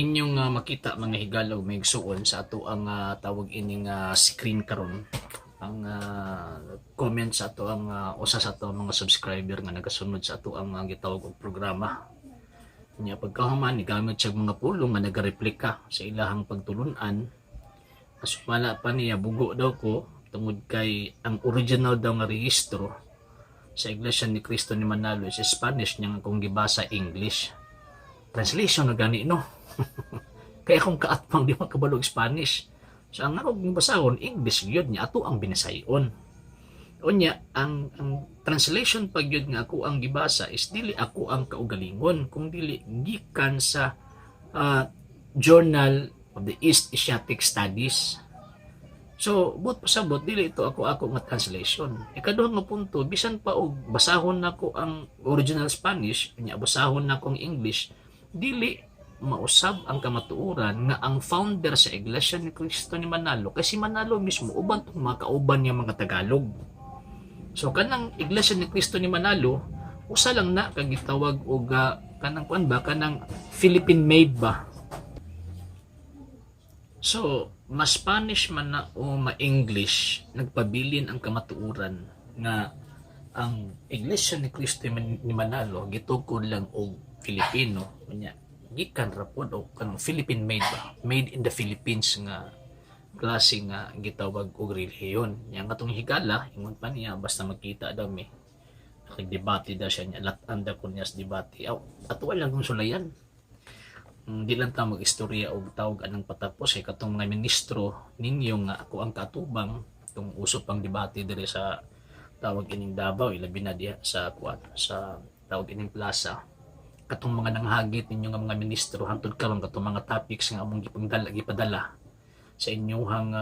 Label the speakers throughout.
Speaker 1: Inyong makita mga higalaw may igsuon sa ato ang tawag ining screen karon ang comment sa ato ang usa sa ato ang mga subscriber nga nagasunod sa ato ang gitawag og programa nya pagkahuman ni gamit siya mga pulong nga nagareplika sa ilahang pagtulunan asumala pa niya bugo daw ko tungod kay ang original daw nga rehistro sa Iglesia ni Cristo ni Manalo is Spanish nya nga kung gibasa English translation na gani no. Kaya kung kaatpang di makabalog Spanish so ang ako basahon English gyud niya ato ang binasayon unya ang translation pag yun nga ako ang gibasa is dili ako ang kaugalingon kung dili gikan sa Journal of the East Asiatic Studies. So but pasabot dili ito ako nga translation. Ikaduhang nga punto bisan pa og basahon nako ang original Spanish unya basahon nako ang English dili mausab ang kamatuoran nga ang founder sa Iglesia ni Cristo ni Manalo kasi Manalo mismo uban tong mga kauban niya mga Tagalog. So kanang Iglesia ni Cristo ni Manalo usa lang na kag gitawag og kanang kuan ba kanang Philippine made ba. So mas Spanish man na o ma-English nagpabilin ang kamatuoran nga ang Iglesia ni Cristo ni Manalo gitukod lang og Filipino nya gikan ra pod o kanang Philippine made ba made in the Philippines nga klase nga gitawag og relihiyon nya katong higala ingon pa niya basta makita daw mi nagdebate daw siya nya latan daw kun niya sa debate ato lang kung sulayan di lang ta mag-istorya og tawag anang patapos kay katong mga ministro ninyo nga ako ang katubang tong usop pang debate dire sa tawag ining Davao ilabi na diha sa kuan sa tawag ining plaza katong mga nanghagit ninyo nga mga ministro hangtod karon katong mga topics nga among gipadala sa inyong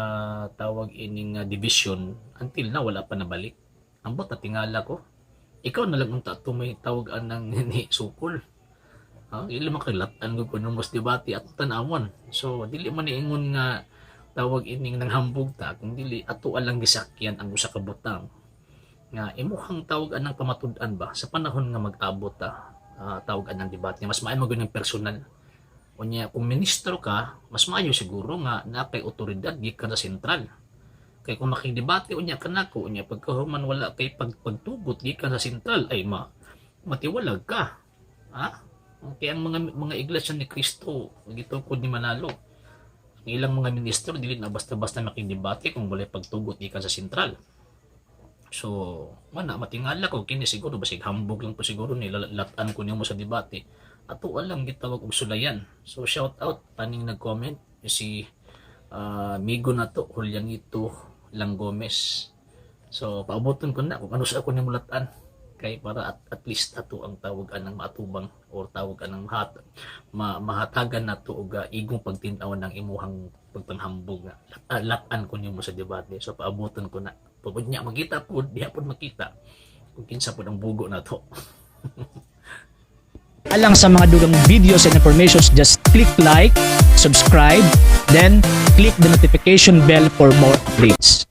Speaker 1: tawag ining division until na wala pa nabalik ambot na tingala ko ikaw na lang unta may tawag anang ni sukol ili makilatan ko kuno mas debate at tanawon so dili man niingon nga tawag ining nanghambog ta kung dili ato alang gisakyan ang usa ka butang nga imuhang tawag anang pamatud-an ba sa panahon nga mag-abot ta tawag anang debate mas maayo mo ng personal unya kung ministro ka mas maayo siguro nga na kay otoridad gikan sa sentral kay kung makidebate unya kanako unya pagkahuman wala kay pagtugot gikan sa sentral ay matiwalag ka kaya ang mga iglesia ni Cristo gitukod ni Manalo ang ilang mga ministro dili na basta-basta makidebate kung wala pagtugot gikan sa sentral. So, matingala ko kini siguro basig hambog lang po siguro nilalatan ko niyo mo sa debate. Ato alang gitawag og sulayan. So shout out taning nag-comment si Migo na to Julianito Lang Gomez. So paaboton ko na kung ano sa ako ni mulatan kay para at least ato ang tawag anang matubang or tawag anang mahatagan nato og igong pagtin-aw ng imuhang pagpanghambog nga latan ko niyo mo sa debate. So paaboton ko na pud niya makita pud diha pud makita kung kinsa pud ang bugo na to.
Speaker 2: Alang sa mga dugang videos and informations, just click like, subscribe, then click the notification bell for more updates.